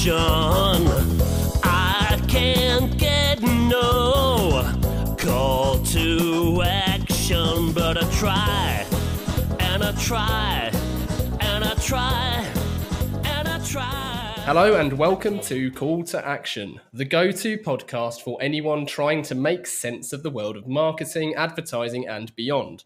action. I can't get no call to action, but I try, and I try, and I try, and I try. Hello and welcome to Call to Action, the go-to podcast for anyone trying to make sense of the world of marketing, advertising and beyond.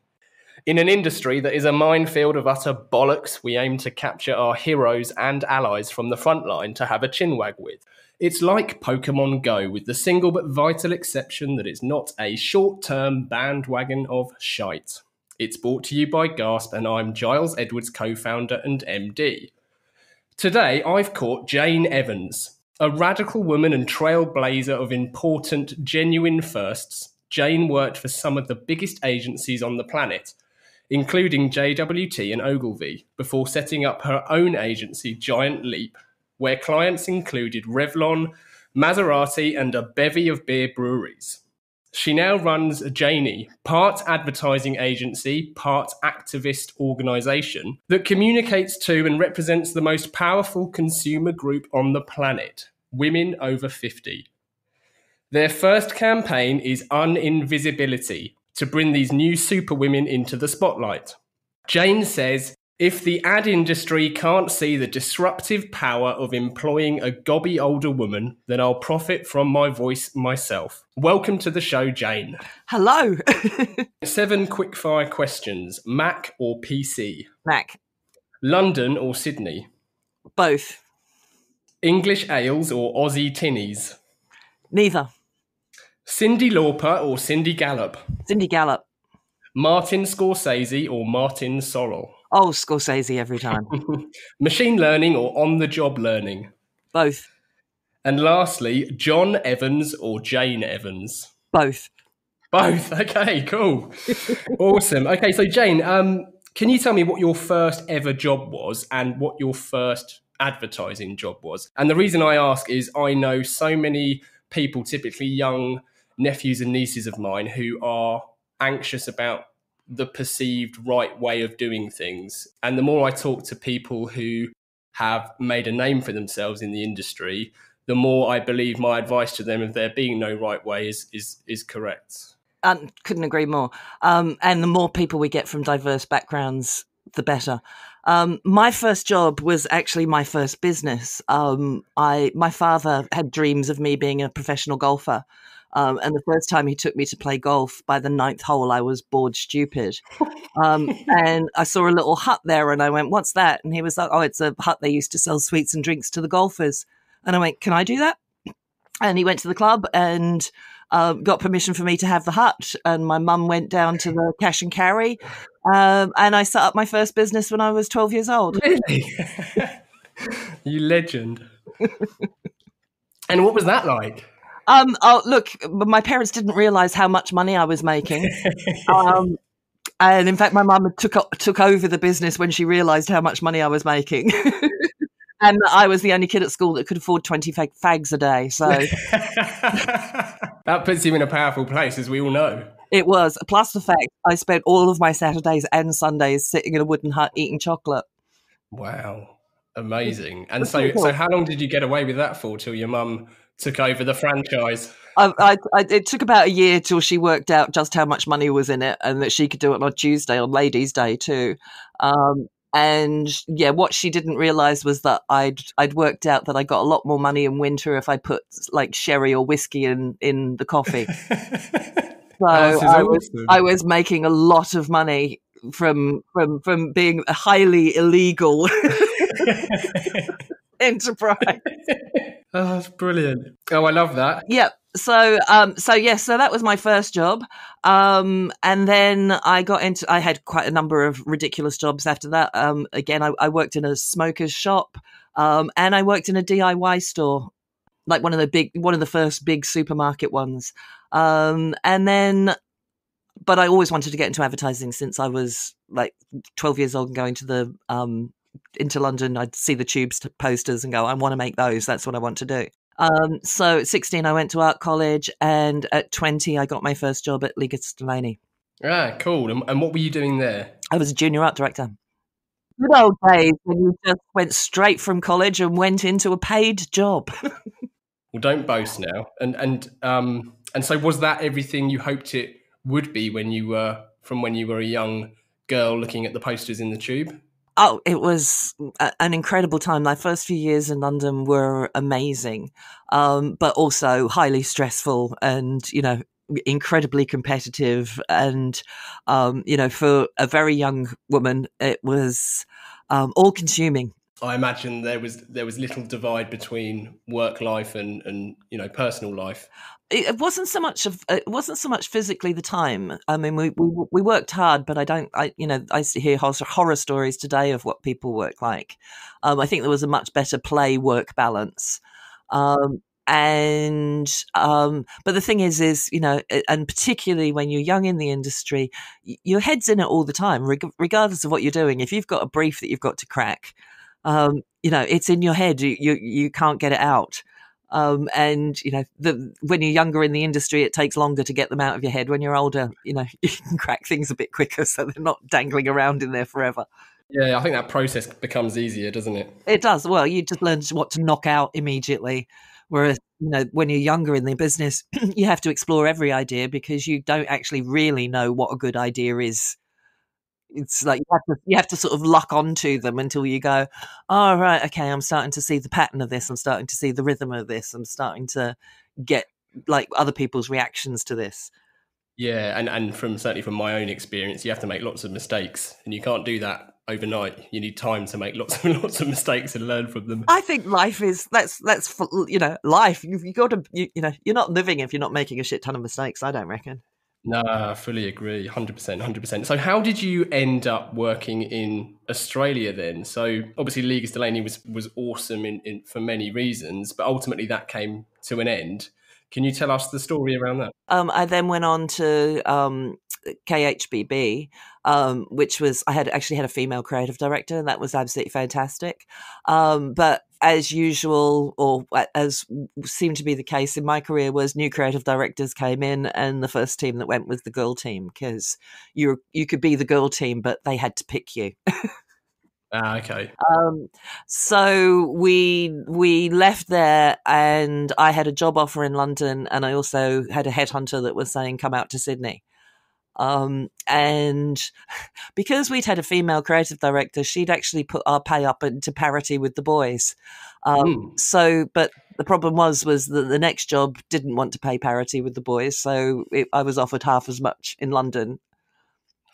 In an industry that is a minefield of utter bollocks, we aim to capture our heroes and allies from the front line to have a chinwag with. It's like Pokemon Go, with the single but vital exception that it's not a short-term bandwagon of shite. It's brought to you by Gasp, and I'm Giles Edwards, co-founder and MD. Today, I've caught Jane Evans, a radical woman and trailblazer of important, genuine firsts. Jane worked for some of the biggest agencies on the planet, including JWT and Ogilvy, before setting up her own agency, Giant Leap, where clients included Revlon, Maserati, and a bevy of beer breweries. She now runs Janee, part advertising agency, part activist organisation that communicates to and represents the most powerful consumer group on the planet, women over 50. Their first campaign is Uninvisibility, to bring these new superwomen into the spotlight. Jane says, if the ad industry can't see the disruptive power of employing a gobby older woman, then I'll profit from my voice myself. Welcome to the show, Jane. Hello. 7 quickfire questions. Mac or PC? Mac. London or Sydney? Both. English ales or Aussie tinnies? Neither. Cyndi Lauper or Cindy Gallop? Cindy Gallop. Martin Scorsese or Martin Sorrell? Oh, Scorsese every time. Machine learning or on-the-job learning? Both. And lastly, John Evans or Jane Evans? Both. Both. Okay, cool. Awesome. Okay, so Jane, can you tell me what your first ever job was and what your first advertising job was? And the reason I ask is I know so many people, typically young nephews and nieces of mine, who are anxious about the perceived right way of doing things. And the more I talk to people who have made a name for themselves in the industry, the more I believe my advice to them of there being no right way is correct. Couldn't agree more. And the more people we get from diverse backgrounds, the better. My first job was actually my first business. My father had dreams of me being a professional golfer. And the first time he took me to play golf, by the 9th hole, I was bored stupid. And I saw a little hut there and I went, what's that? And he was like, oh, it's a hut they used to sell sweets and drinks to the golfers. And I went, can I do that? And he went to the club and got permission for me to have the hut. And my mum went down to the cash and carry. And I set up my first business when I was 12 years old. Really? You legend. And what was that like? Look, my parents didn't realise how much money I was making. And in fact, my mum took over the business when she realised how much money I was making. And I was the only kid at school that could afford 20 fags a day. So that puts you in a powerful place, as we all know. It was. Plus the fact I spent all of my Saturdays and Sundays sitting in a wooden hut eating chocolate. Wow. Amazing. And so how long did you get away with that for, till your mum took over the franchise? It took about a year till she worked out just how much money was in it and that she could do it on Tuesday, on Ladies' Day too. And yeah, what she didn't realise was that I'd worked out that I got a lot more money in winter if I put like sherry or whiskey in the coffee. So I was making a lot of money from being a highly illegal enterprise. Oh, that's brilliant. Oh, I love that. Yeah. So that was my first job. And then I had quite a number of ridiculous jobs after that. Again, I worked in a smoker's shop, and I worked in a DIY store, like one of the first big supermarket ones. But I always wanted to get into advertising since I was like 12 years old and going to into London. I'd see the tubes posters and go, I want to make those. That's what I want to do. So at 16, I went to art college, and at 20, I got my first job at Legal Delaney. Ah, cool. And what were you doing there? I was a junior art director. good old days when you just went straight from college and went into a paid job. Well, don't boast now. And so was that everything you hoped it would be when you were a young girl looking at the posters in the tube? Oh, it was an incredible time. My first few years in London were amazing, but also highly stressful and, incredibly competitive. And, for a very young woman, it was all consuming. I imagine there was little divide between work life and personal life. It wasn't so much physically the time. I mean, we worked hard, but I hear horror stories today of what people work like. I think there was a much better play work balance. But the thing is, and particularly when you're young in the industry, your head's in it all the time, regardless of what you're doing. If you've got a brief that you've got to crack, it's in your head. You can't get it out. When you're younger in the industry, it takes longer to get them out of your head. When you're older, you can crack things a bit quicker, so they're not dangling around in there forever. Yeah, I think that process becomes easier, doesn't it? It does. Well, you just learn what to knock out immediately. Whereas, when you're younger in the business, you have to explore every idea because you don't actually really know what a good idea is. It's like you have to sort of lock onto them until you go, oh, right, okay, I'm starting to see the pattern of this. I'm starting to see the rhythm of this. I'm starting to get like other people's reactions to this. Yeah, and certainly from my own experience, you have to make lots of mistakes, and you can't do that overnight. You need time to make lots of mistakes and learn from them. I think life is that's life. You've got to you're not living if you're not making a shit ton of mistakes. I don't reckon. No, I fully agree. 100%. So how did you end up working in Australia then? So obviously Legis Delaney was awesome in for many reasons, but ultimately that came to an end. Can you tell us the story around that? I then went on to KHBB, which was I had a female creative director, and that was absolutely fantastic. But as usual, or as seemed to be the case in my career, was new creative directors came in, and the first team that went was the girl team because you could be the girl team, but they had to pick you. Okay. So we left there, and I had a job offer in London, and I also had a headhunter that was saying, come out to Sydney. And because we'd had a female creative director, she'd actually put our pay up into parity with the boys. But the problem was that the next job didn't want to pay parity with the boys. So I was offered half as much in London.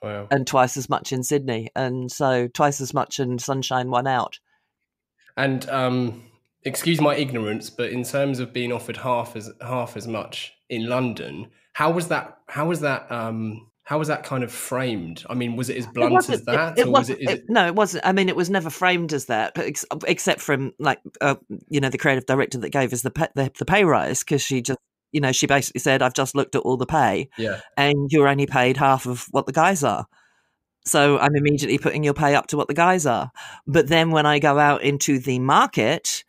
Wow. And twice as much in Sydney. And so twice as much and Sunshine won out. And excuse my ignorance, but in terms of being offered half as much in London, how was that kind of framed? I mean, was it as blunt as that? No, it wasn't. I mean, it was never framed as that, but except from the creative director that gave us the pay rise, because she just, she basically said, I've just looked at all the pay, and you're only paid half of what the guys are. So I'm immediately putting your pay up to what the guys are. But then when I go out into the market,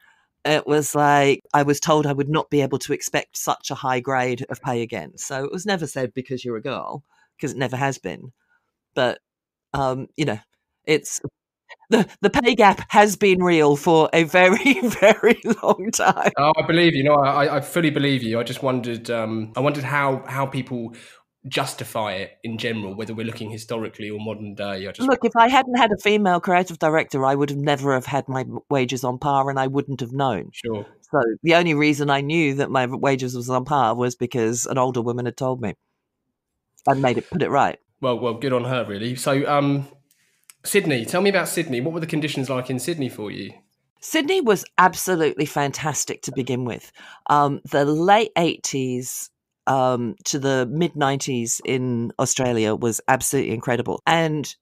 it was like I was told I would not be able to expect such a high grade of pay again. So it was never said because you're a girl, because it never has been. But, it's the pay gap has been real for a very, very long time. Oh, I believe you. No, I fully believe you. I just wondered. I wondered how people justify it in general, whether we're looking historically or modern day. Look, if I hadn't had a female creative director, I would have never have had my wages on par, and I wouldn't have known. Sure. So the only reason I knew that my wages was on par was because an older woman had told me and put it right. Well, good on her, really. So, Sydney, tell me about Sydney. What were the conditions like in Sydney for you? Sydney was absolutely fantastic to begin with. The late 80s to the mid-90s in Australia was absolutely incredible, and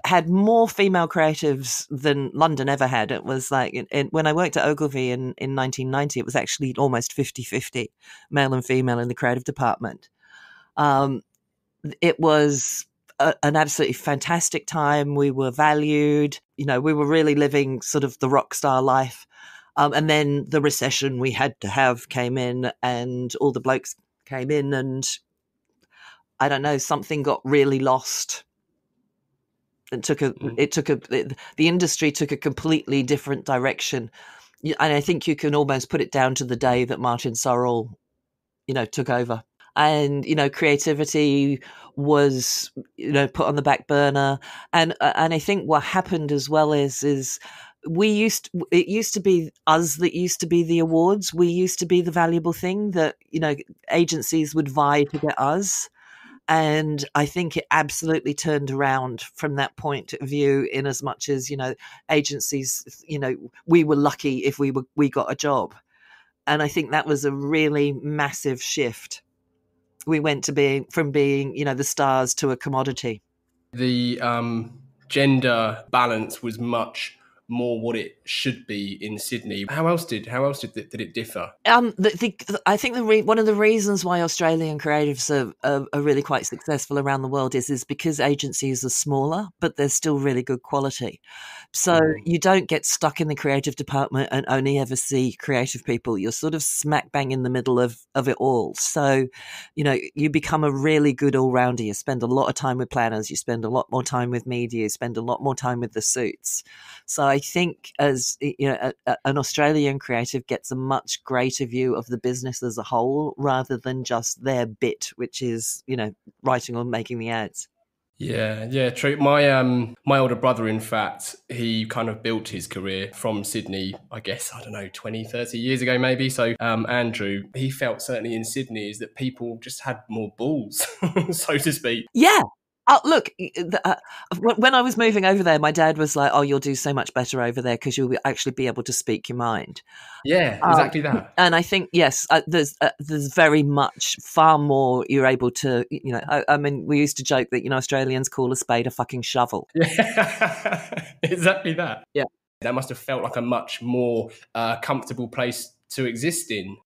had more female creatives than London ever had. It was like when I worked at Ogilvy in 1990, it was actually almost 50-50 male and female in the creative department. It was an absolutely fantastic time. We were valued. We were really living sort of the rock star life. And then the recession we had to have came in, and all the blokes came in, and I don't know, something got really lost. The industry took a completely different direction. And I think you can almost put it down to the day that Martin Sorrell, took over. And, creativity was, put on the back burner. And I think what happened as well is it used to be us that used to be the awards. We used to be the valuable thing that, agencies would vie to get us. And I think it absolutely turned around from that point of view, in as much as, agencies, we were lucky if we got a job. And I think that was a really massive shift. We went to from being, the stars to a commodity. The gender balance was much more what it should be in Sydney. How else did it differ? I think one of the reasons why Australian creatives are really quite successful around the world is because agencies are smaller, but they're still really good quality. So you don't get stuck in the creative department and only ever see creative people. You're sort of smack bang in the middle of it all. So, you become a really good all-rounder. You spend a lot of time with planners. You spend a lot more time with media. You spend a lot more time with the suits. So I think as an Australian creative gets a much greater view of the business as a whole, rather than just their bit, which is, writing or making the ads. Yeah, true. My older brother, in fact, he kind of built his career from Sydney, I guess, 20, 30 years ago, maybe. So Andrew, he felt certainly in Sydney is that people just had more balls, so to speak. Yeah. Look, when I was moving over there, my dad was like, "Oh, you'll do so much better over there because you'll actually be able to speak your mind." Yeah, exactly that. And I think, yes, there's very much far more you're able to, I mean, we used to joke that, Australians call a spade a fucking shovel. Yeah, exactly that. Yeah. That must have felt like a much more comfortable place to exist in.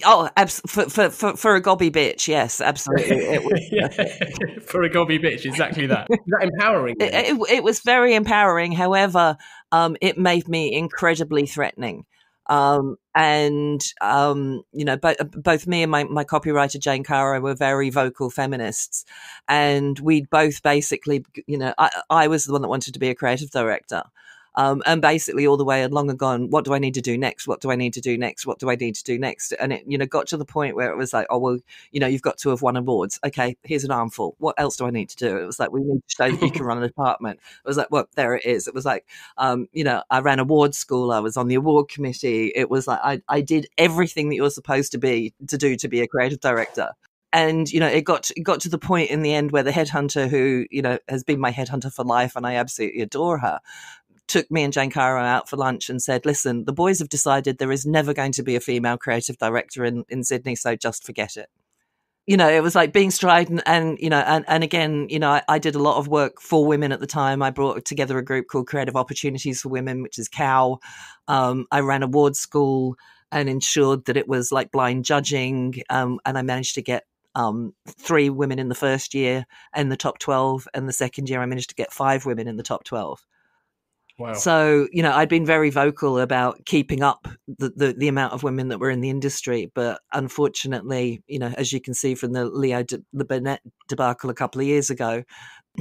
Oh, for a gobby bitch, yes, absolutely. It was, for a gobby bitch, exactly that. Is that empowering? It was very empowering. However, it made me incredibly threatening. Both me and my copywriter Jane Caro were very vocal feminists, and we both basically, I was the one that wanted to be a creative director. And basically all the way along and gone, what do I need to do next? What do I need to do next? What do I need to do next? And it, got to the point where it was like, oh, well, you've got to have won awards. Okay, here's an armful. What else do I need to do? It was like, we need to show that you can run a department. It was like, well, there it is. It was like, I ran award school. I was on the award committee. It was like, I did everything that you're supposed to do to be a creative director. And, it got to the point in the end where the headhunter who, has been my headhunter for life, and I absolutely adore her, took me and Jane Caro out for lunch and said, listen, the boys have decided there is never going to be a female creative director in Sydney, so just forget it. It was like being strident and again, I did a lot of work for women at the time. I brought together a group called Creative Opportunities for Women, which is COW. I ran award school and ensured that it was like blind judging. And I managed to get 3 women in the first year in the top 12. And the second year I managed to get 5 women in the top 12. Wow. So, I'd been very vocal about keeping up the amount of women that were in the industry. But unfortunately, as you can see from the Burnett debacle a couple of years ago,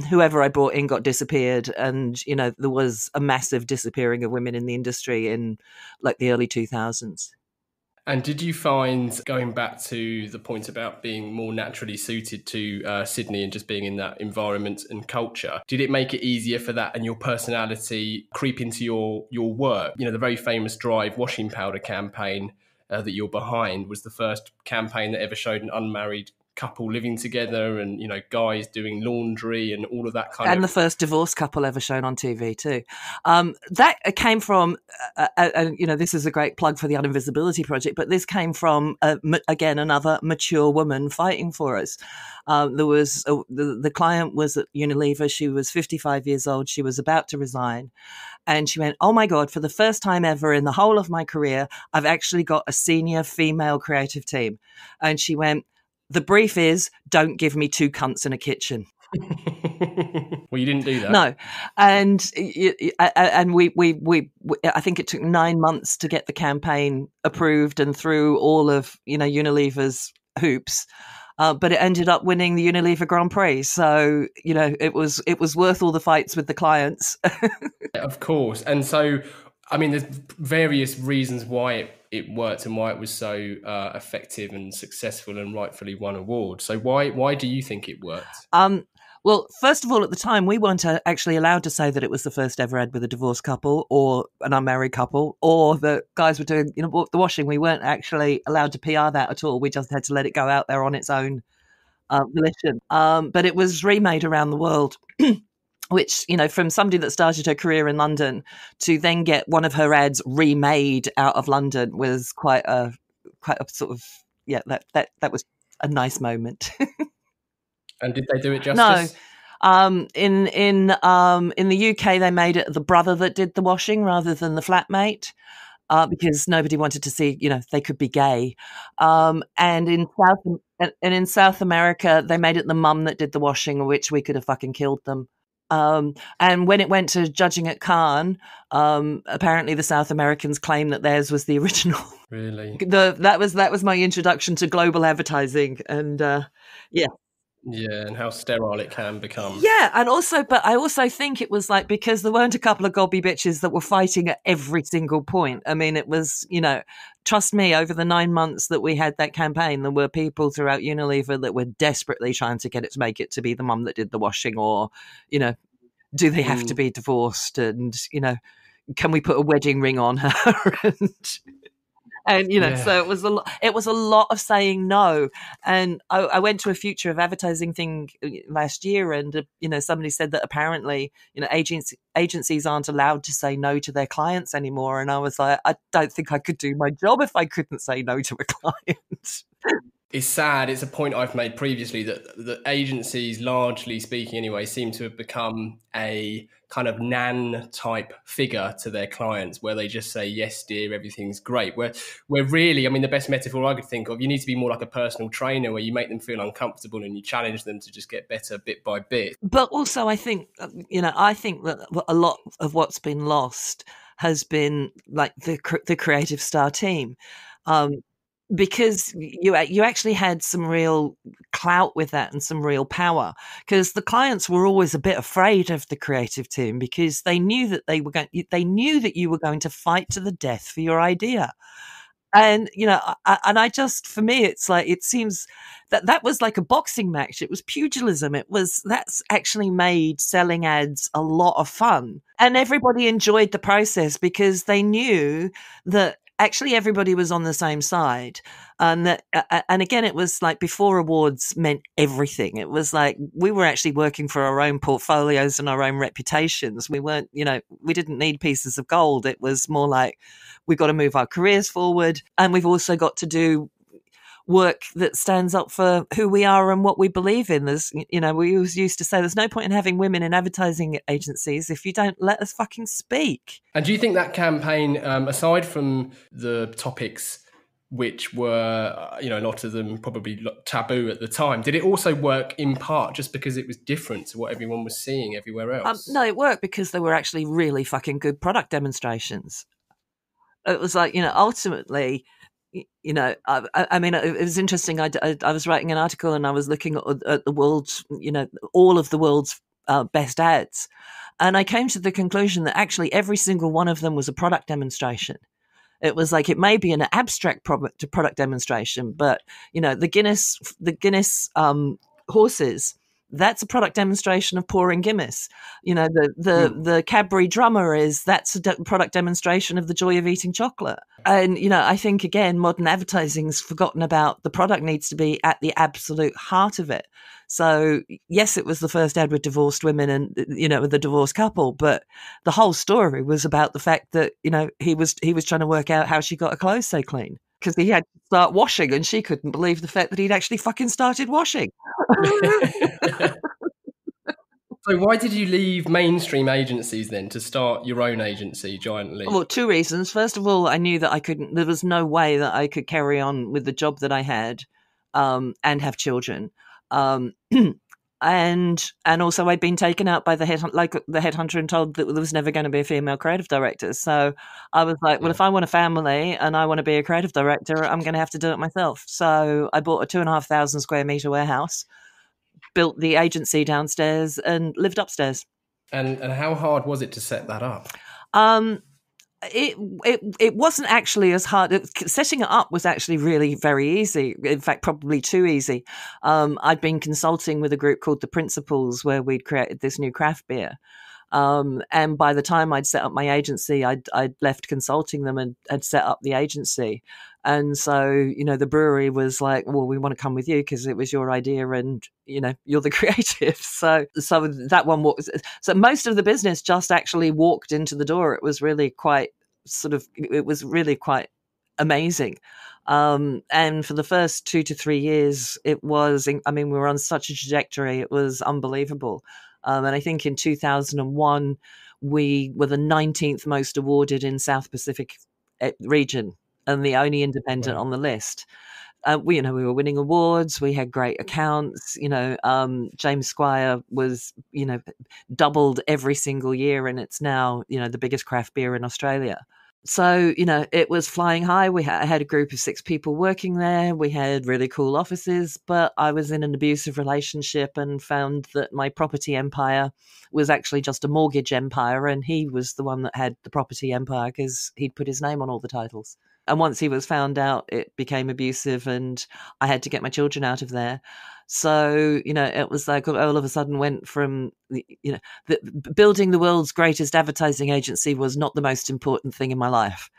whoever I brought in got disappeared. And, there was a massive disappearing of women in the industry in like the early 2000s. And did you find, going back to the point about being more naturally suited to Sydney and just being in that environment and culture, did it make it easier for that and your personality creep into your work? The very famous Drive washing powder campaign that you're behind was the first campaign that ever showed an unmarried couple living together and, guys doing laundry and all of that kind of... And the first divorced couple ever shown on TV too. That came from, this is a great plug for the Uninvisibility Project, but this came from, again, another mature woman fighting for us. There was, the client was at Unilever. She was 55 years old. She was about to resign. And she went, oh my God, for the first time ever in the whole of my career, I've actually got a senior female creative team. And she went, the brief is, don't give me 2 cunts in a kitchen. Well, you didn't do that. No. And we I think it took 9 months to get the campaign approved and through all of, Unilever's hoops. but it ended up winning the Unilever Grand Prix. So, it was worth all the fights with the clients. Of course. And so, I mean, there's various reasons why it worked and why it was so effective and successful and rightfully won awards. So why do you think it worked? Well, first of all, at the time, we weren't actually allowed to say that it was the first ever ad with a divorced couple or an unmarried couple, or that guys were doing, the washing. We weren't actually allowed to PR that at all. We just had to let it go out there on its own volition. But it was remade around the world. Which, from somebody that started her career in London to then get one of her ads remade out of London was quite a sort of, that was a nice moment. And did they do it justice? No. In the UK, they made it the brother that did the washing rather than the flatmate, because nobody wanted to see, they could be gay. And in South America, they made it the mum that did the washing, which we could have fucking killed them. And when it went to judging at Cannes, apparently the South Americans claim that theirs was the original. Really? That was my introduction to global advertising, and yeah. Yeah, and how sterile it can become. Yeah, but I also think it was like, because there weren't a couple of gobby bitches that were fighting at every single point. I mean, it was, trust me, over the 9 months that we had that campaign, there were people throughout Unilever that were desperately trying to get it to make it to be the mum that did the washing, or, do they have to be divorced? And, can we put a wedding ring on her? And so it was a lot of saying no. And I went to a Future of Advertising thing last year, and somebody said that apparently agencies aren't allowed to say no to their clients anymore. And I was like, I don't think I could do my job if I couldn't say no to a client. It's sad. It's a point I've made previously that agencies, largely speaking anyway, seem to have become a kind of nan type figure to their clients, where they just say, yes, dear, everything's great. Where really, I mean, the best metaphor I could think of, you need to be more like a personal trainer, where you make them feel uncomfortable and you challenge them to just get better bit by bit. But also, I think that a lot of what's been lost has been like the creative star team. Because you actually had some real clout with that and some real power, because the clients were always a bit afraid of the creative team, because they knew that you were going to fight to the death for your idea. And, for me, it's like, it seems that was like a boxing match. It was pugilism. That's actually made selling ads a lot of fun. And everybody enjoyed the process because they knew that actually everybody was on the same side. And again, it was like, before awards meant everything. It was like, we were actually working for our own portfolios and our own reputations. We weren't, we didn't need pieces of gold. It was more like, we've got to move our careers forward. And we've also got to do work that stands up for who we are and what we believe in. There's, we always used to say, there's no point in having women in advertising agencies if you don't let us fucking speak. And do you think that campaign, aside from the topics which were, a lot of them probably taboo at the time, did it also work in part just because it was different to what everyone was seeing everywhere else? No, it worked because they were actually really fucking good product demonstrations. It was like, ultimately, I mean, it was interesting. I was writing an article and I was looking at the world's, all of the world's best ads. And I came to the conclusion that actually every single one of them was a product demonstration. It was like, it may be an abstract product demonstration, but, the Guinness horses, that's a product demonstration of pouring Guinness. The Cadbury drummer that's a product demonstration of the joy of eating chocolate. And, I think, again, modern advertising's forgotten about the product needs to be at the absolute heart of it. So, yes, it was the first ad with divorced women and, with the divorced couple, but the whole story was about the fact that, he was trying to work out how she got her clothes so clean, because he had to start washing and she couldn't believe the fact that he'd actually fucking started washing. So why did you leave mainstream agencies then to start your own agency, Giantly? Well, two reasons. First of all, I knew that there was no way that I could carry on with the job that I had and have children. and also I'd been taken out by the headhunter and told that there was never going to be a female creative director. So I was like, well, if I want a family and I want to be a creative director, I'm going to have to do it myself. So I bought a 2,500 square meter warehouse, built the agency downstairs, and lived upstairs. And how hard was it to set that up? It wasn't actually as hard. Setting it up was actually really very easy. In fact, probably too easy. I'd been consulting with a group called The Principles, where we'd created this new craft beer. And by the time I'd set up my agency, I'd left consulting them and had set up the agency. And so, the brewery was like, well, we want to come with you because it was your idea and, you're the creative. So that one was, so most of the business just actually walked into the door. It was really quite amazing. And for the first 2 to 3 years, we were on such a trajectory. It was unbelievable. And I think in 2001, we were the 19th most awarded in South Pacific region and the only independent on the list. We were winning awards. We had great accounts. James Squire was, doubled every single year, and it's now, the biggest craft beer in Australia. So, it was flying high. I had a group of 6 people working there. We had really cool offices, but I was in an abusive relationship and found that my property empire was actually just a mortgage empire. And he was the one that had the property empire because he'd put his name on all the titles. And once he was found out, it became abusive and I had to get my children out of there. So, it was like all of a sudden went from, building the world's greatest advertising agency was not the most important thing in my life.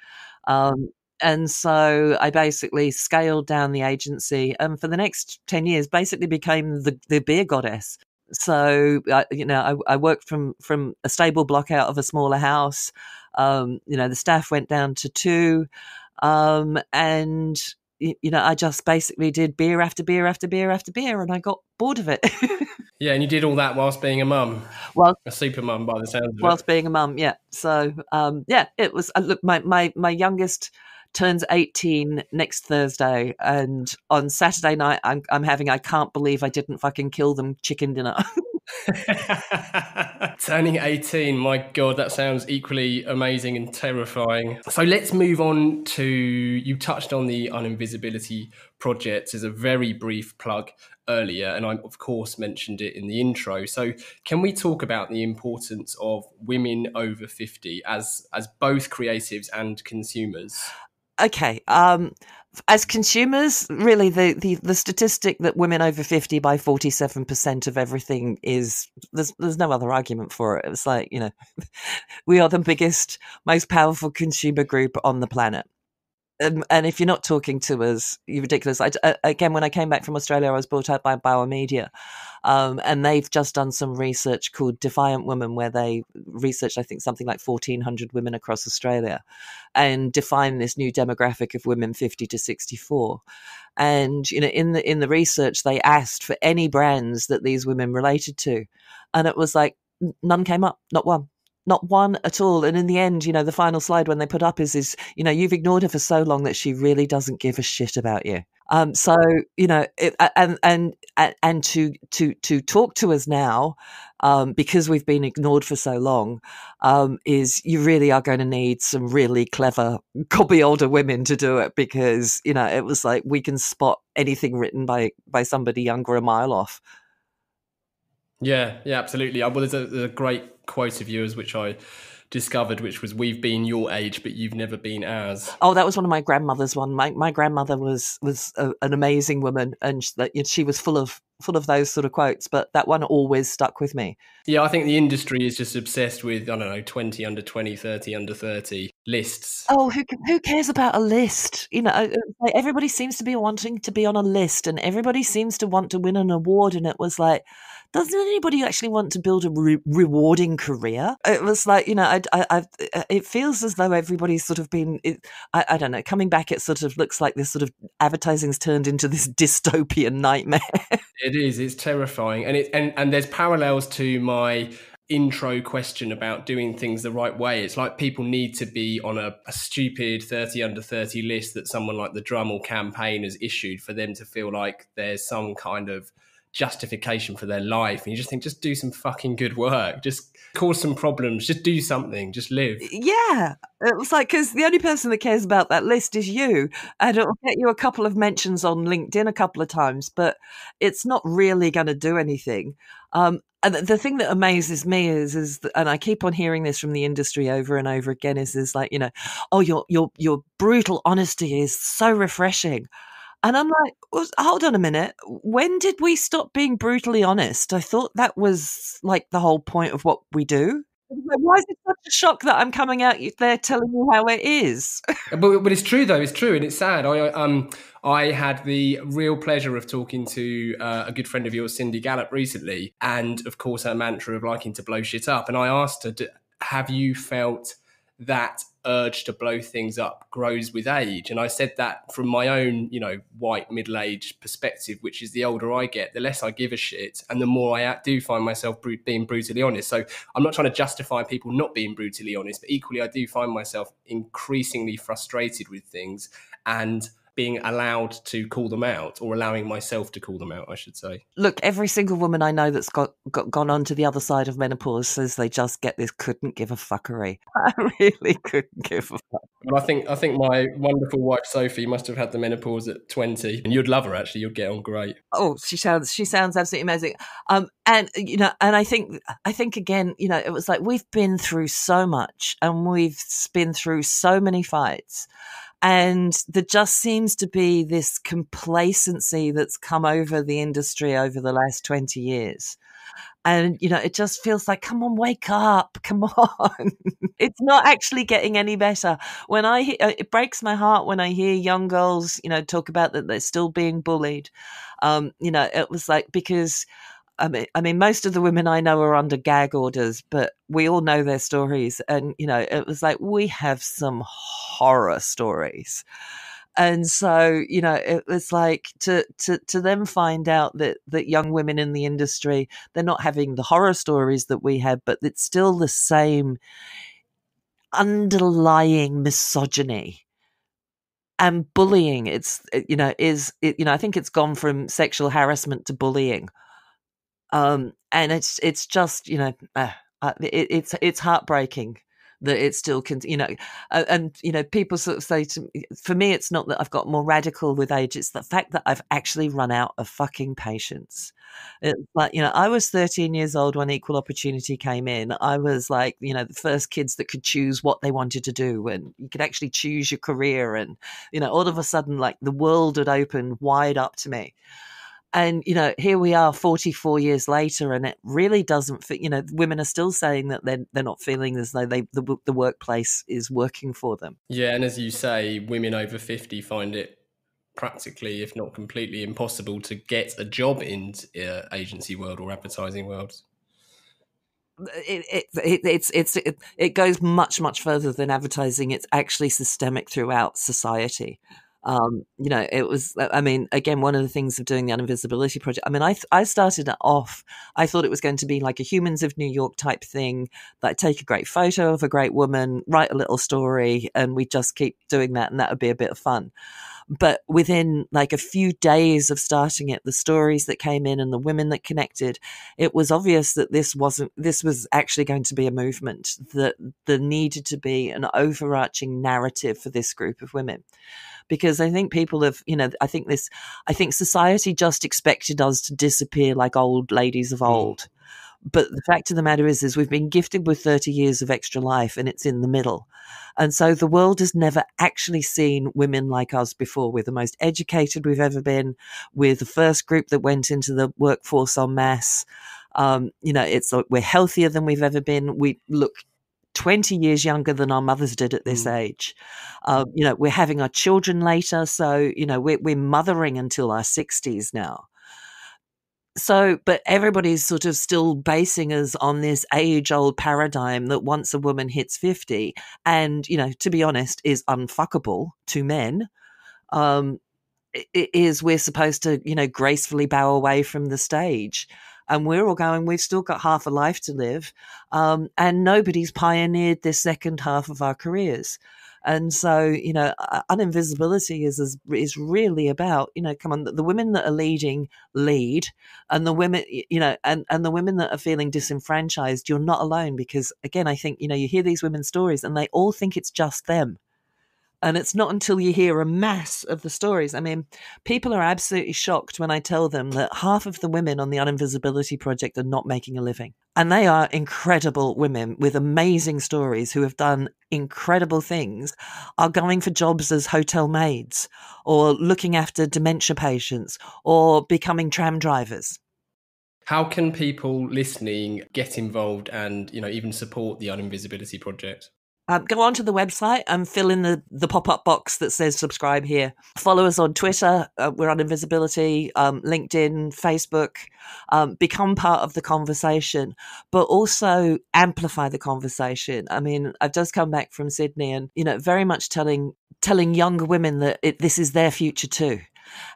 And so I basically scaled down the agency and for the next 10 years basically became the beer goddess. So, I worked from a stable block out of a smaller house. The staff went down to 2. And I just basically did beer after beer after beer after beer, and I got bored of it. Yeah, and you did all that whilst being a mum. Well, a super mum by the sounds of it. Whilst being a mum, yeah. So, it was. Look, my youngest turns 18 next Thursday, and on Saturday night, I'm having. I can't believe I didn't fucking kill them chicken dinner. Turning 18, my God, that sounds equally amazing and terrifying. So let's move on to, you touched on the Uninvisibility project as a very brief plug earlier, and I, of course, mentioned it in the intro. So can we talk about the importance of women over 50 as both creatives and consumers? Okay. As consumers, really, the statistic that women over 50 buy 47% of everything is, there's no other argument for it. It's like, we are the biggest, most powerful consumer group on the planet. And if you're not talking to us, you're ridiculous. Again, when I came back from Australia, I was brought up by Bauer Media, and they've just done some research called Defiant Women, where they researched, I think, something like 1,400 women across Australia, and defined this new demographic of women 50 to 64. And in the research, they asked for any brands that these women related to, and it was like none came up, not one. Not one at all. And in the end, the final slide when they put up is, you've ignored her for so long that she really doesn't give a shit about you. And to talk to us now, because we've been ignored for so long, is you really are going to need some really clever, cobby older women to do it, because, it was like we can spot anything written by somebody younger a mile off. Yeah, absolutely. Well, there's a great quote of yours which I discovered, which was, "We've been your age, but you've never been ours." Oh, that was one of my grandmother's one. My grandmother was an amazing woman, and she was full of those sort of quotes, but that one always stuck with me. Yeah, I think the industry is just obsessed with, 20 under 20, 30 under 30 lists. Oh, who cares about a list? Everybody seems to be wanting to be on a list, and everybody seems to want to win an award, and it was like, doesn't anybody actually want to build a rewarding career? It was like, it feels as though everybody's sort of been, I don't know, coming back, it sort of looks like this sort of advertising's turned into this dystopian nightmare. It is, it's terrifying. And there's parallels to my intro question about doing things the right way. It's like people need to be on a stupid 30 under 30 list that someone like the Drummle campaign has issued for them to feel like there's some kind of justification for their life, and you just think, just do some fucking good work, just cause some problems, just do something, just live. Yeah, it was like, because the only person that cares about that list is you, and it'll get you a couple of mentions on LinkedIn a couple of times, but it's not really going to do anything. And the thing that amazes me is, and I keep on hearing this from the industry over and over again, is like, oh, your brutal honesty is so refreshing. And I'm like, well, hold on a minute. When did we stop being brutally honest? I thought that was like the whole point of what we do. Why is it such a shock that I'm coming out there telling you how it is? But it's true, though. It's true, and it's sad. I had the real pleasure of talking to a good friend of yours, Cindy Gallop, recently, and of course her mantra of liking to blow shit up. And I asked her, have you felt that urge to blow things up grows with age? And I said that from my own, white middle-aged perspective, which is the older I get, the less I give a shit, and the more I do find myself being brutally honest. So I'm not trying to justify people not being brutally honest, but equally I do find myself increasingly frustrated with things and being allowed to call them out, or allowing myself to call them out, I should say. Look, every single woman I know that's gone on to the other side of menopause says they just get this couldn't give a fuckery. I really couldn't give a fuck. Well, I think my wonderful wife Sophie must have had the menopause at 20, and you'd love her, actually. You'd get on great. Oh, she sounds absolutely amazing. And I think again, it was like, we've been through so much, and we've been through so many fights. And there just seems to be this complacency that's come over the industry over the last 20 years. And, it just feels like, come on, wake up. Come on. It's not actually getting any better. It breaks my heart when I hear young girls, talk about that they're still being bullied. It was like, because I mean, most of the women I know are under gag orders, but we all know their stories. And, it was like, we have some horror stories. And so, it was like to then find out that young women in the industry, they're not having the horror stories that we have, but it's still the same underlying misogyny and bullying. I think it's gone from sexual harassment to bullying. And it's just, it's heartbreaking that it still can, and people sort of say to me, for me, it's not that I've got more radical with age. It's the fact that I've actually run out of fucking patience. It's like, I was 13 years old when equal opportunity came in. I was like, the first kids that could choose what they wanted to do, and you could actually choose your career. And, all of a sudden, like, the world had opened wide up to me. And, here we are 44 years later, and it really doesn't fit. Women are still saying that they're not feeling as though the workplace is working for them. Yeah, and as you say, women over 50 find it practically, if not completely, impossible to get a job in agency world or advertising world. It goes much, much further than advertising. It's actually systemic throughout society. It was, again, one of the things of doing the Uninvisibility Project. I started it off, I thought it was going to be like a Humans of New York type thing, that take a great photo of a great woman, write a little story, and we just keep doing that, and that would be a bit of fun. But within like a few days of starting it, the stories that came in and the women that connected, it was obvious that this was actually going to be a movement, that there needed to be an overarching narrative for this group of women. Because I think people have, I think society just expected us to disappear like old ladies of old. But the fact of the matter is we've been gifted with 30 years of extra life, and it's in the middle. And so the world has never actually seen women like us before. We're the most educated we've ever been. We're the first group that went into the workforce en masse. It's like we're healthier than we've ever been. We look 20 years younger than our mothers did at this age. We're having our children later. So, we're mothering until our 60s now. So, but everybody's sort of still basing us on this age-old paradigm that once a woman hits 50 and, to be honest, is unfuckable to men, we're supposed to, gracefully bow away from the stage. And we're all going, we've still got half a life to live. And nobody's pioneered this second half of our careers. And so, uninvisibility is really about, come on, the women that are leading lead, and the women, and the women that are feeling disenfranchised, you're not alone, because again, I think, you hear these women's stories and they all think it's just them. And it's not until you hear a mass of the stories. I mean, people are absolutely shocked when I tell them that half of the women on the Uninvisibility Project are not making a living. And they are incredible women with amazing stories who have done incredible things, are going for jobs as hotel maids or looking after dementia patients or becoming tram drivers. How can people listening get involved and, even support the Uninvisibility Project? Go onto the website and fill in the pop-up box that says subscribe here. Follow us on Twitter. We're on Invisibility, LinkedIn, Facebook. Become part of the conversation, but also amplify the conversation. I mean, I've just come back from Sydney and, very much telling younger women that this is their future too.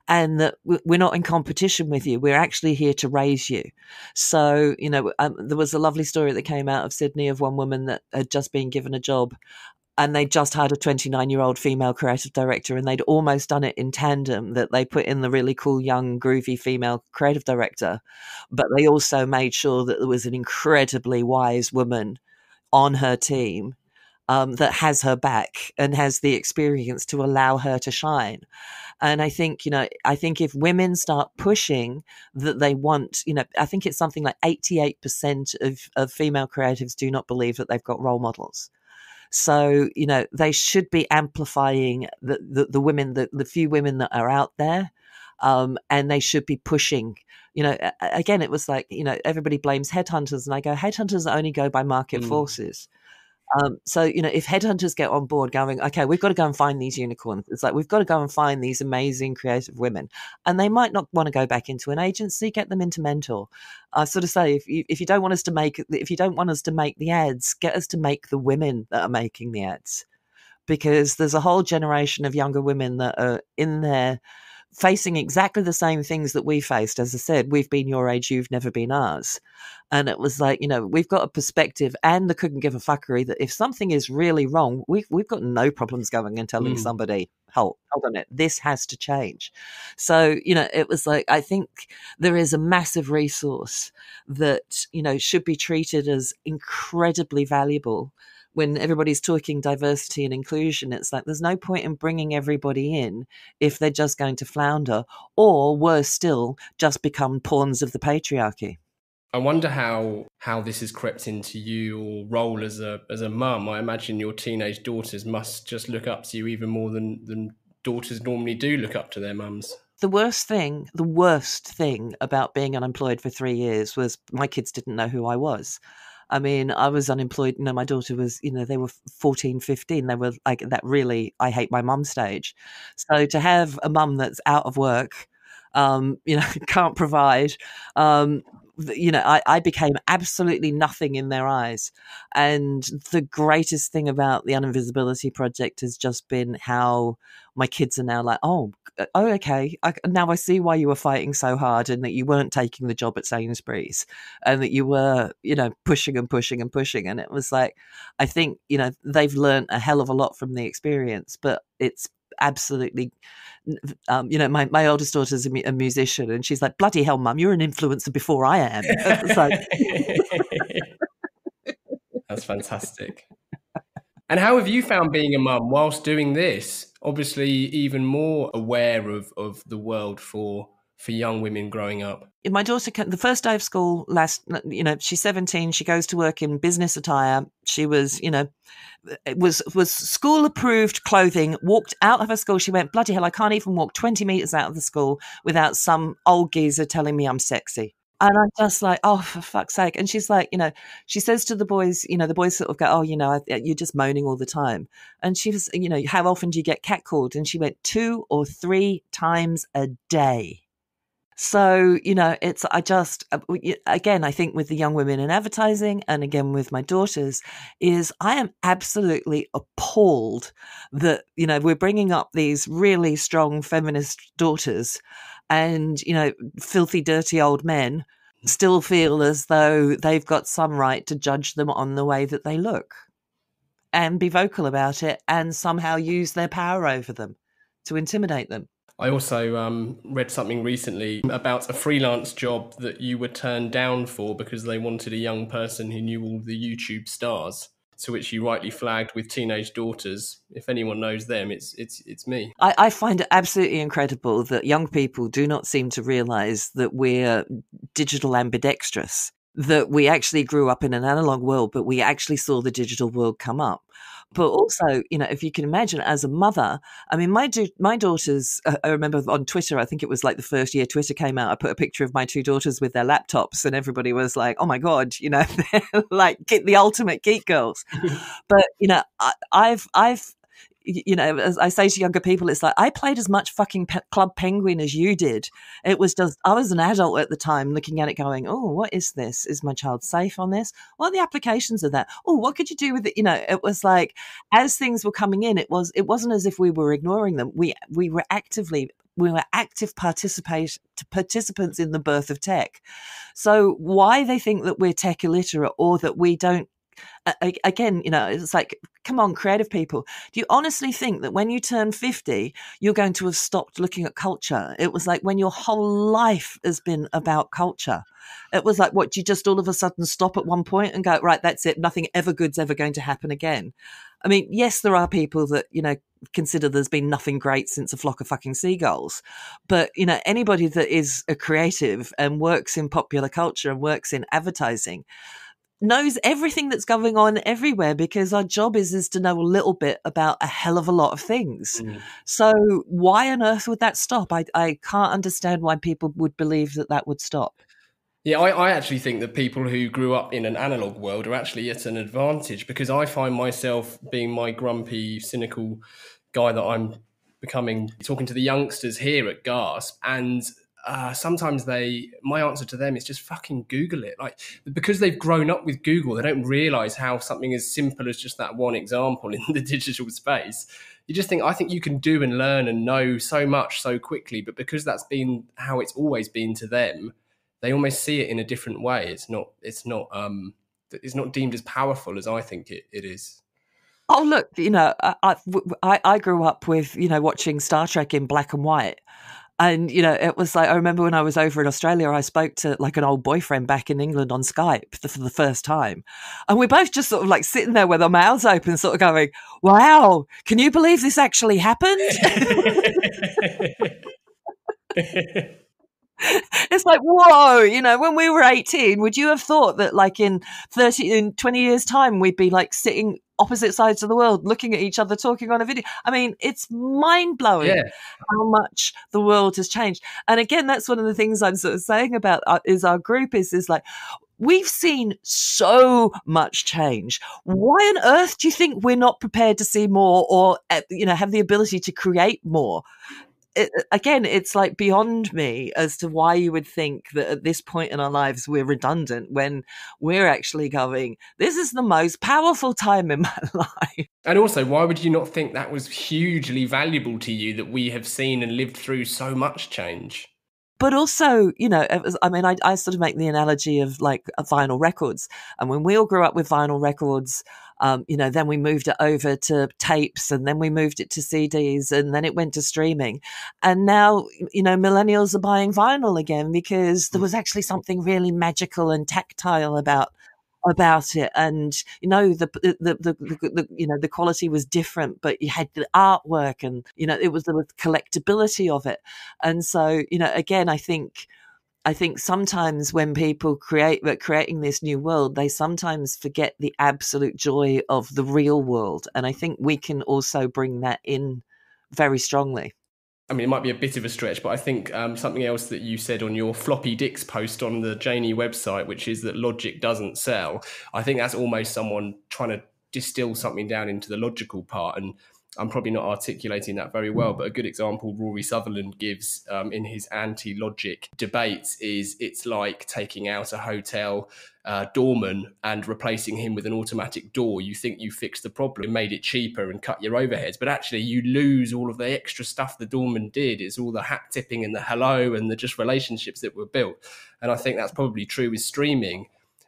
And that we're not in competition with you. We're actually here to raise you. So, there was a lovely story that came out of Sydney of one woman that had just been given a job, and they just had a 29-year-old female creative director, and they'd almost done it in tandem, that they put in the really cool, young, groovy female creative director. But they also made sure that there was an incredibly wise woman on her team that has her back and has the experience to allow her to shine. And I think, if women start pushing that they want, I think it's something like 88% of female creatives do not believe that they've got role models. So, they should be amplifying the women, the few women that are out there. And they should be pushing, again, it was like, everybody blames headhunters, and I go, headhunters only go by market forces. So, if headhunters get on board going, okay, we've got to go and find these unicorns. It's like, we've got to go and find these amazing creative women, and they might not want to go back into an agency, get them into Mentor. I sort of say, if you don't want us to make the ads, get us to make the women that are making the ads, because there's a whole generation of younger women that are in there facing exactly the same things that we faced. As I said, we've been your age, you've never been ours. And it was like, we've got a perspective and the couldn't give a fuckery that if something is really wrong, we've got no problems going and telling somebody, hold on, this has to change. So, it was like, I think there is a massive resource that, should be treated as incredibly valuable. When everybody's talking diversity and inclusion, it's like there's no point in bringing everybody in if they're just going to flounder, or worse still, just become pawns of the patriarchy. I wonder how this has crept into your role as a mum. I imagine your teenage daughters must just look up to you even more than daughters normally do look up to their mums. The worst thing about being unemployed for 3 years was my kids didn't know who I was. I mean, I was unemployed. My daughter was, they were 14, 15. They were like that really, I hate my mum stage. So to have a mum that's out of work, can't provide, I became absolutely nothing in their eyes. And the greatest thing about the Uninvisibility Project has just been how my kids are now like, oh, okay. Now I see why you were fighting so hard, and that you weren't taking the job at Sainsbury's, and that you were, pushing and pushing and pushing. And it was like, I think, they've learned a hell of a lot from the experience, but it's absolutely, my oldest daughter's a musician, and she's like, bloody hell, mum, you're an influencer before I am. It's like... That's fantastic. And how have you found being a mum whilst doing this? Obviously, even more aware of the world for young women growing up. My daughter, the first day of school she's 17. She goes to work in business attire. She was, it was school approved clothing. Walked out of her school. She went, bloody hell, I can't even walk 20 meters out of the school without some old geezer telling me I'm sexy. And I'm just like, oh, for fuck's sake. And she's like, she says to the boys, the boys sort of go, oh, you're just moaning all the time. And she was, how often do you get catcalled? And she went 2 or 3 times a day. So, again, I think with the young women in advertising, and again with my daughters, is I am absolutely appalled that, we're bringing up these really strong feminist daughters, and, filthy, dirty old men still feel as though they've got some right to judge them on the way that they look. and be vocal about it and somehow use their power over them to intimidate them. I also read something recently about a freelance job that you were turned down for because they wanted a young person who knew all the YouTube stars, to which you rightly flagged with teenage daughters. If anyone knows them, it's me. I find it absolutely incredible that young people do not seem to realise that we're digital ambidextrous, that we actually grew up in an analog world, but we actually saw the digital world come up. But also, you know, if you can imagine as a mother, I mean, my daughters, I remember on Twitter, I think it was like the first year Twitter came out, I put a picture of my two daughters with their laptops and everybody was like, oh my God, you know, they're like the ultimate geek girls. But, you know, I've you know, as I say to younger people, it's like, I played as much fucking Club Penguin as you did. It was just, I was an adult at the time looking at it going, oh, what is this? Is my child safe on this? What are the applications of that? Oh, what could you do with it? You know, it was like, as things were coming in, it wasn't as if we were ignoring them. We were active participants in the birth of tech. So why they think that we're tech illiterate or that we don't, again, you know, it's like, come on, creative people. Do you honestly think that when you turn 50, you're going to have stopped looking at culture? It was like when your whole life has been about culture. It was like, what, do you just all of a sudden stop at one point and go, right, that's it, nothing ever good's ever going to happen again? I mean, yes, there are people that, you know, consider there's been nothing great since a flock of fucking seagulls. But, you know, anybody that is a creative and works in popular culture and works in advertising knows everything that's going on everywhere, because our job is to know a little bit about a hell of a lot of things. So why on earth would that stop? I can't understand why people would believe that would stop. Yeah, I actually think that people who grew up in an analog world are actually at an advantage, because I find myself being my grumpy, cynical guy that I'm becoming, talking to the youngsters here at Gasp, and sometimes my answer to them is just fucking Google it. Like, because they've grown up with Google, they don't realize how something as simple as just that one example in the digital space, you just think, I think you can do and learn and know so much so quickly, but because that's been how it's always been to them, they almost see it in a different way. It's not deemed as powerful as I think it is. Oh, look, you know, I grew up with, you know, watching Star Trek in black and white. And, you know, it was like, I remember when I was over in Australia, I spoke to like an old boyfriend back in England on Skype for the first time. And we're both just sort of like sitting there with our mouths open, sort of going, wow, can you believe this actually happened? It's like, whoa, you know, when we were 18, would you have thought that like in 20 years time, we'd be like sitting opposite sides of the world, looking at each other, talking on a video? I mean, it's mind blowing how much the world has changed. And again, that's one of the things I'm sort of saying about is our group is like, we've seen so much change. Why on earth do you think we're not prepared to see more or, you know, have the ability to create more? Again, it's like beyond me as to why you would think that at this point in our lives we're redundant when we're actually going, this is the most powerful time in my life. And also, why would you not think that was hugely valuable to you, that we have seen and lived through so much change? But also, you know, I sort of make the analogy of like vinyl records. And when we all grew up with vinyl records, you know, then we moved it over to tapes and then we moved it to CDs and then it went to streaming. And now, you know, millennials are buying vinyl again because there was actually something really magical and tactile about it, and you know the you know the quality was different, but you had the artwork, and you know there was collectability of it. And so, you know, again, I think sometimes when people creating this new world, they sometimes forget the absolute joy of the real world, and I think we can also bring that in very strongly. I mean, it might be a bit of a stretch, but I think something else that you said on your floppy dicks post on the Janee website, which is that logic doesn't sell. I think that's almost someone trying to distill something down into the logical part. And I'm probably not articulating that very well, but a good example Rory Sutherland gives in his anti-logic debates is it's like taking out a hotel doorman and replacing him with an automatic door. You think you fixed the problem, made it cheaper and cut your overheads, but actually you lose all of the extra stuff the doorman did. It's all the hat tipping and the hello and the just relationships that were built. And I think that's probably true with streaming.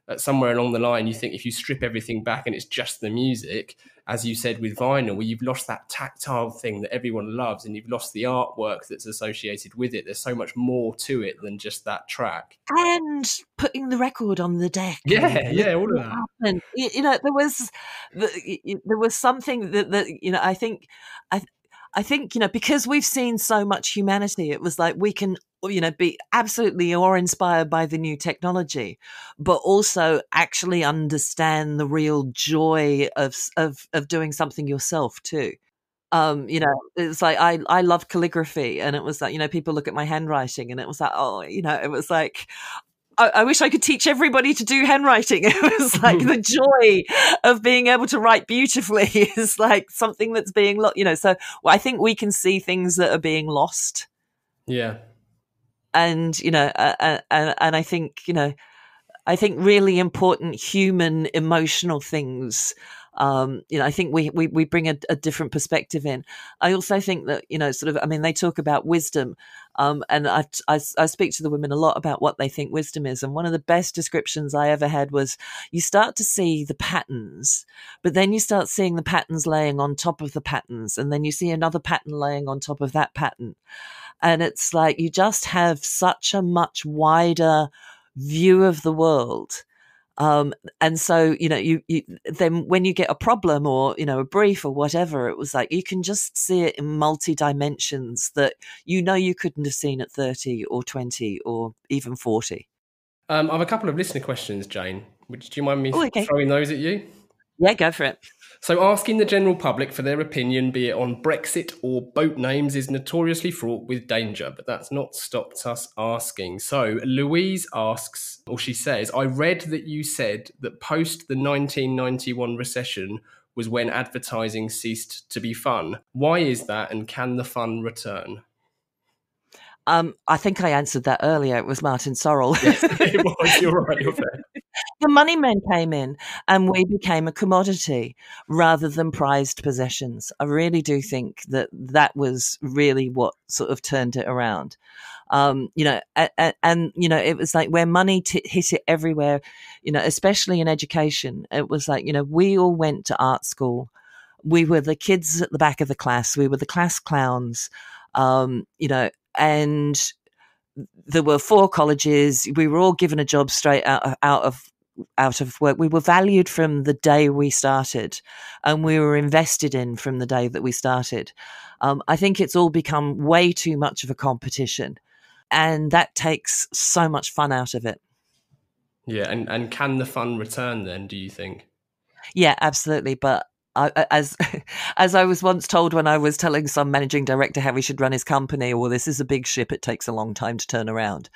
at somewhere along the line, you think if you strip everything back and it's just the music, as you said with vinyl, where you've lost that tactile thing that everyone loves and you've lost the artwork that's associated with it. There's so much more to it than just that track. And putting the record on the deck. Yeah, all of that. And, there was something that I think, because we've seen so much humanity, it was like we can, be absolutely awe-inspired by the new technology, but also actually understand the real joy of doing something yourself too. It's like I love calligraphy, and it was like, people look at my handwriting, and it was like, it was like, I wish I could teach everybody to do handwriting. It was like the joy of being able to write beautifully is like something that's being lost, so I think we can see things that are being lost. Yeah. And, and I think, I think really important human emotional things. I think we bring a different perspective in. I also think that, they talk about wisdom. And I speak to the women a lot about what they think wisdom is. And one of the best descriptions I ever had was you start to see the patterns, but then you start seeing the patterns laying on top of the patterns. And then you see another pattern laying on top of that pattern. And it's like you just have such a much wider view of the world. And so, you then when you get a problem or, a brief or whatever, it was like you can just see it in multi dimensions that, you couldn't have seen at 30 or 20 or even 40. I have a couple of listener questions, Jane. Do you mind me okay. throwing those at you? Yeah, go for it. So asking the general public for their opinion, be it on Brexit or boat names, is notoriously fraught with danger, but that's not stopped us asking. So Louise asks, or she says, I read that you said that post the 1991 recession was when advertising ceased to be fun. Why is that, and can the fun return? I think I answered that earlier. It was Martin Sorrell. Yes, it was. You're right. You're fair. The money men came in and we became a commodity rather than prized possessions. I really do think that was really what sort of turned it around. It was like where money hit it everywhere, especially in education. It was like, we all went to art school. We were the kids at the back of the class. We were the class clowns, and there were 4 colleges. We were all given a job straight out of work. We were valued from the day we started, and we were invested in from the day that we started. I think it's all become way too much of a competition, and that takes so much fun out of it. Yeah, and can the fun return then, do you think? Yeah, absolutely. But as I was once told when I was telling some managing director how he should run his company, well, this is a big ship. It takes a long time to turn around.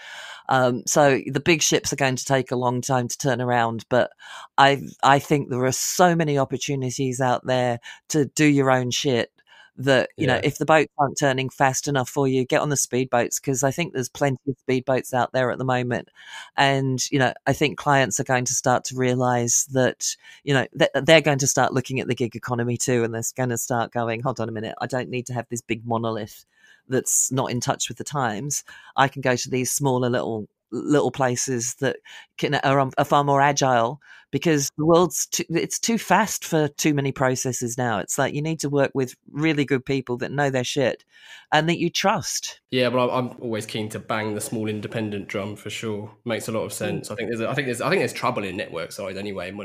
So the big ships are going to take a long time to turn around. But I think there are so many opportunities out there to do your own shit that, if the boats aren't turning fast enough for you, get on the speedboats, because I think there's plenty of speedboats out there at the moment. And, I think clients are going to start to realize that, they're going to start looking at the gig economy too. And they're going to start going, hold on a minute, I don't need to have this big monolith that's not in touch with the times. I can go to these smaller little places that are far more agile, because the world's it's too fast for too many processes now. It's like you need to work with really good people that know their shit and that you trust. Yeah, but I'm always keen to bang the small independent drum for sure. Makes a lot of sense. I think there's trouble in network side anyway.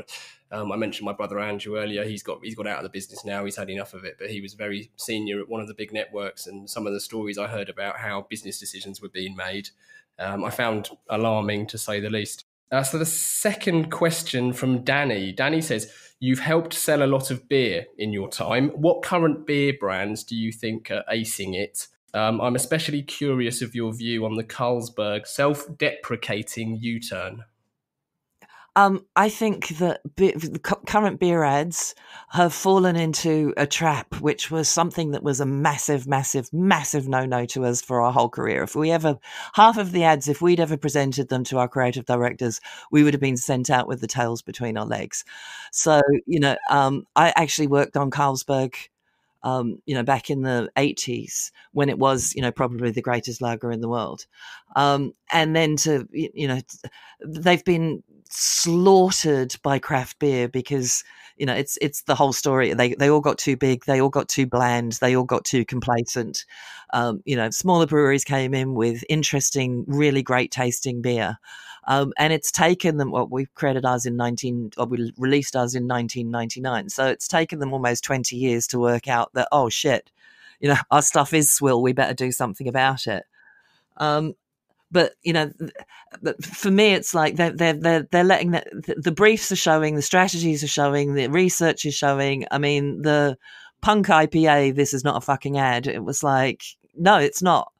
I mentioned my brother Andrew earlier. He's got out of the business now. He's had enough of it, but he was very senior at one of the big networks, and some of the stories I heard about how business decisions were being made, I found alarming, to say the least. So the second question from Danny. Danny says, you've helped sell a lot of beer in your time. What current beer brands do you think are acing it? I'm especially curious of your view on the Carlsberg self-deprecating U-turn. I think that the current beer ads have fallen into a trap, which was something that was a massive, massive, massive no-no to us for our whole career. If we'd ever presented them to our creative directors, we would have been sent out with the tails between our legs. So, I actually worked on Carlsberg, back in the 80s when it was, probably the greatest lager in the world. And then they've been slaughtered by craft beer because, you know, it's the whole story. They all got too big. They all got too bland. They all got too complacent. You know, smaller breweries came in with interesting, really great tasting beer. And it's taken them, well, we released ours in 1999. So it's taken them almost 20 years to work out that, oh shit, you know, our stuff is swill. We better do something about it. But, you know, for me, it's like they're letting the briefs are showing, the strategies are showing, the research is showing. I mean, the punk IPA, this is not a fucking ad. It was like, no, it's not.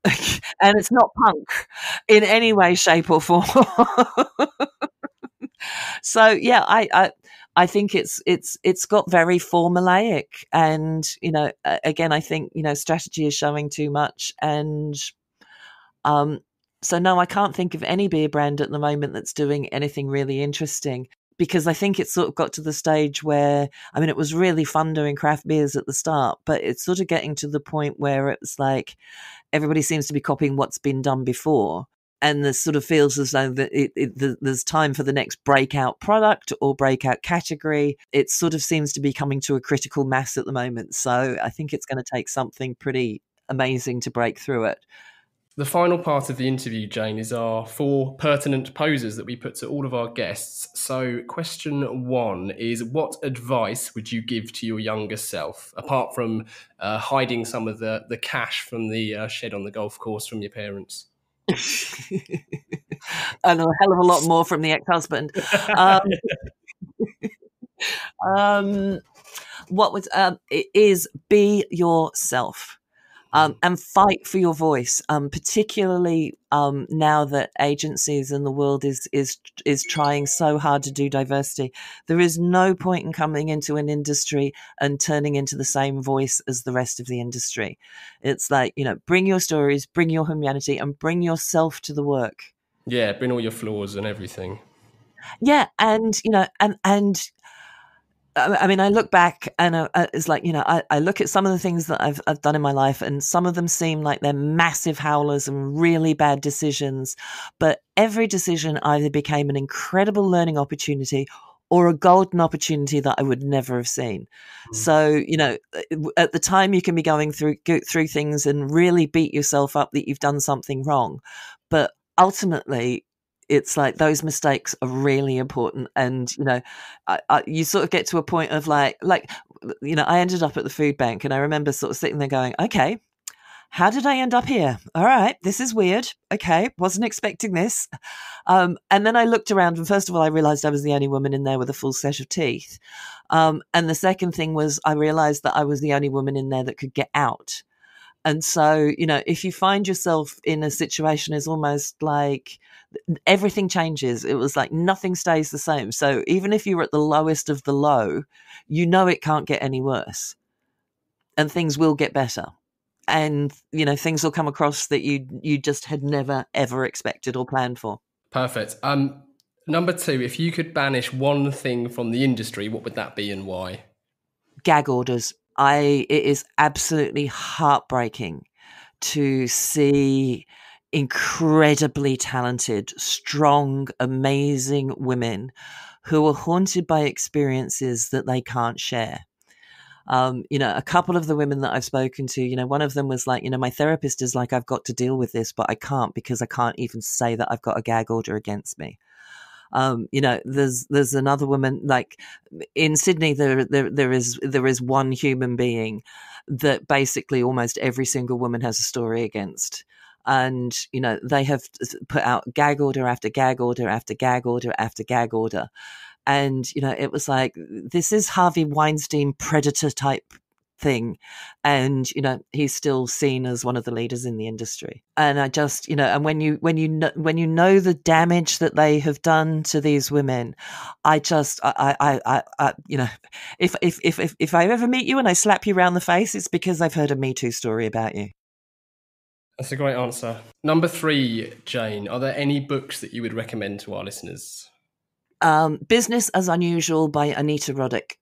And it's not punk in any way, shape or form. So, yeah, I think it's got very formulaic. And, you know, again, I think, you know, strategy is showing too much. And so no, I can't think of any beer brand at the moment that's doing anything really interesting, because I think it's sort of got to the stage where, I mean, it was really fun doing craft beers at the start, but it's sort of getting to the point where it's like everybody seems to be copying what's been done before. And this sort of feels as though that there's time for the next breakout product or breakout category. It sort of seems to be coming to a critical mass at the moment. So I think it's going to take something pretty amazing to break through it. The final part of the interview, Jane, is our 4 pertinent poses that we put to all of our guests. So question 1 is, what advice would you give to your younger self, apart from hiding some of the cash from the shed on the golf course from your parents? I know a hell of a lot more from the ex-husband. What was it is be yourself. And fight for your voice, particularly now that agencies and the world is trying so hard to do diversity. There is no point in coming into an industry and turning into the same voice as the rest of the industry. It's like, you know, bring your stories, bring your humanity, and bring yourself to the work. Yeah, bring all your flaws and everything. Yeah, and, you know, and I mean, I look back and it's like, you know, I look at some of the things that I've done in my life, and some of them seem like they're massive howlers and really bad decisions. But every decision either became an incredible learning opportunity or a golden opportunity that I would never have seen. So, you know, at the time you can be go through things and really beat yourself up that you've done something wrong. But ultimately, it's like those mistakes are really important. And, you know, you sort of get to a point of like, you know, I ended up at the food bank, and I remember sort of sitting there going, okay, how did I end up here? All right, this is weird. Okay, wasn't expecting this. And then I looked around, and first of all, I realized I was the only woman in there with a full set of teeth. And the second thing was I realized that I was the only woman in there that could get out. And so, you know, if you find yourself in a situation, is almost like everything changes. It was like nothing stays the same. So even if you're at the lowest of the low, you know it can't get any worse, and things will get better. And, you know, things will come across that you just had never, ever expected or planned for. Perfect. Number 2, if you could banish one thing from the industry, what would that be and why? Gag orders. It is absolutely heartbreaking to see incredibly talented, strong, amazing women who are haunted by experiences that they can't share. You know, a couple of the women that I've spoken to, you know, one of them was like, you know, my therapist is like, I've got to deal with this, but I can't, because I can't even say that I've got a gag order against me. You know, there's another woman, like in Sydney, there is one human being that basically almost every single woman has a story against. And, you know, they have put out gag order after gag order after gag order after gag order. And, you know, it was like, this is Harvey Weinstein predator type thing. And, you know, he's still seen as one of the leaders in the industry. And I just, you know, and when you know the damage that they have done to these women, I you know, if I ever meet you and I slap you around the face, it's because I've heard a Me Too story about you. That's a great answer. Number 3, Jane, are there any books that you would recommend to our listeners? Business as Unusual by Anita Roddick.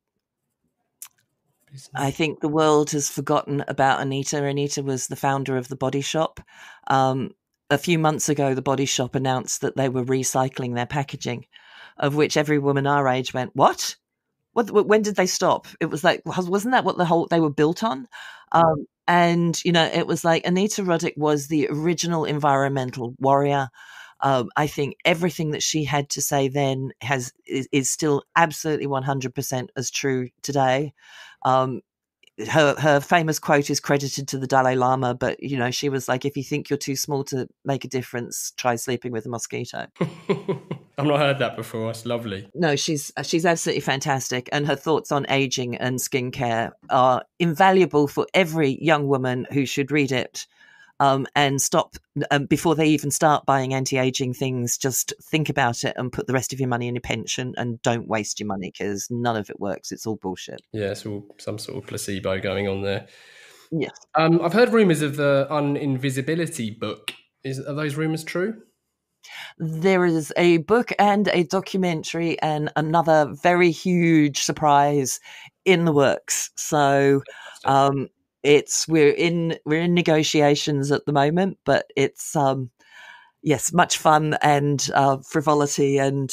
I think the world has forgotten about Anita. Anita was the founder of The Body Shop. a few months ago, the Body Shop announced that they were recycling their packaging, of which every woman our age went, what? When did they stop? It was like, wasn't that what they were built on? And, it was like Anita Roddick was the original environmental warrior. I think everything that she had to say then is still absolutely 100% as true today. Her famous quote is credited to the Dalai Lama, but she was like, if you think you're too small to make a difference, try sleeping with a mosquito. I've not heard that before. It's lovely. No, she's absolutely fantastic, and her thoughts on aging and skincare are invaluable for every young woman who should read it. And stop before they even start buying anti-aging things. Just think about it and put the rest of your money in your pension, and don't waste your money because none of it works. It's all bullshit. Yeah, it's all some sort of placebo going on there. Yes. I've heard rumours of the Uninvisibility book. Are those rumours true? There is a book and a documentary and another very huge surprise in the works. So we're in negotiations at the moment, but it's much fun and frivolity, and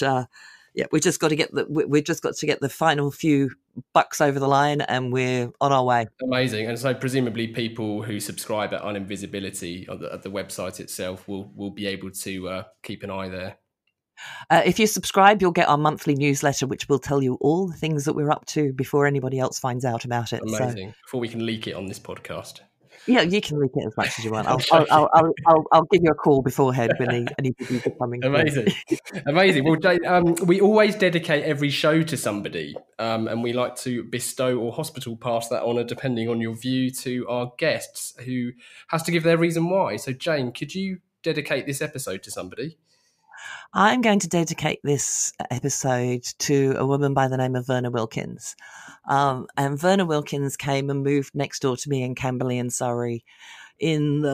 we've just got to get the final few bucks over the line, and we're on our way. Amazing. And so presumably people who subscribe at Uninvisibility at the website itself will be able to keep an eye there. If you subscribe, you'll get our monthly newsletter, which will tell you all the things that we're up to before anybody else finds out about it. Amazing. Before we can leak it on this podcast. Yeah, you can leak it as much as you want. I'll give you a call beforehand when any people are coming. Amazing. Amazing. Well, Jane, we always dedicate every show to somebody, and we like to bestow or hospital pass that honour, depending on your view, to our guests, who has to give their reason why. So, Jane, could you dedicate this episode to somebody? I'm going to dedicate this episode to a woman by the name of Verna Wilkins. And Verna Wilkins came and moved next door to me in Camberley in Surrey in the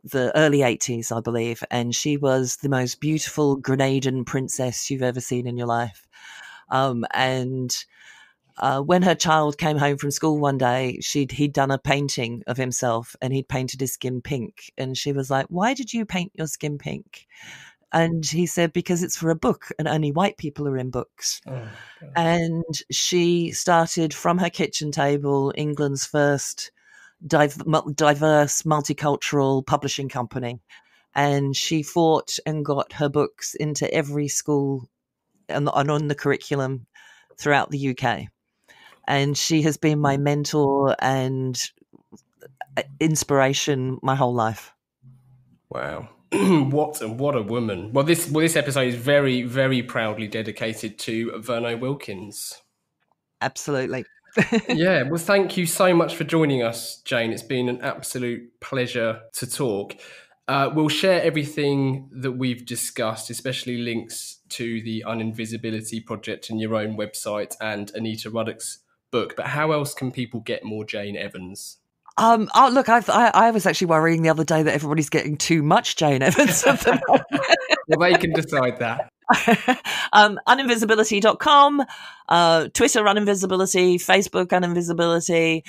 the early 80s, I believe. And she was the most beautiful Grenadian princess you've ever seen in your life. When her child came home from school one day, he'd done a painting of himself, and he'd painted his skin pink. And she was like, "Why did you paint your skin pink?" And he said, "Because it's for a book, and only white people are in books." Oh, and she started from her kitchen table England's first diverse, multicultural publishing company. And she fought and got her books into every school and on the curriculum throughout the UK. And she has been my mentor and inspiration my whole life. Wow. What a woman. Well, this episode is very, very proudly dedicated to Verna Wilkins. Absolutely. Yeah, well, thank you so much for joining us, Jane. It's been an absolute pleasure to talk. We'll share everything that we've discussed, especially links to the Uninvisibility project in your own website and Anita Roddick's book. But how else can people get more Jane Evans? Look, I was actually worrying the other day that everybody's getting too much Jane Evans at the moment. Well, they can decide that. Uninvisibility.com, Twitter Uninvisibility, Facebook Uninvisibility.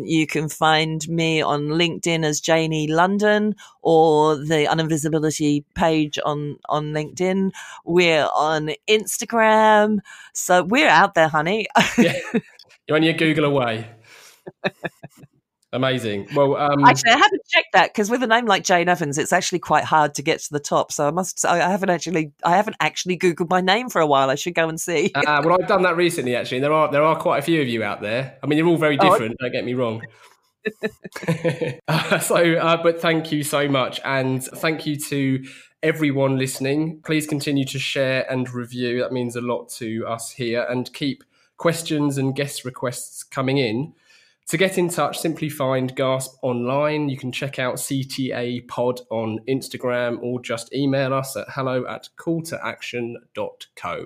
You can find me on LinkedIn as Janee London, or the Uninvisibility page on LinkedIn. We're on Instagram. So we're out there, honey. Yeah. You're on your Google away. Amazing. Well, actually, I haven't checked that, because with a name like Jane Evans, it's actually quite hard to get to the top. So I haven't actually Googled my name for a while. I should go and see. Well, I've done that recently, actually. There are quite a few of you out there. I mean, you're all very different. Don't get me wrong. But thank you so much, and thank you to everyone listening. Please continue to share and review. That means a lot to us here, and keep questions and guest requests coming in. To get in touch, simply find Gasp online. You can check out CTA Pod on Instagram, or just email us at hello@calltoaction.co.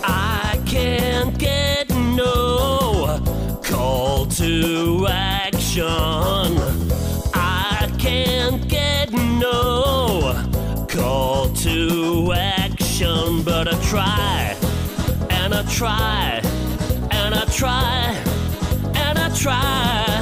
I can't get no call to action. I can't get no call to action, but I try and I try, and I try, and I try.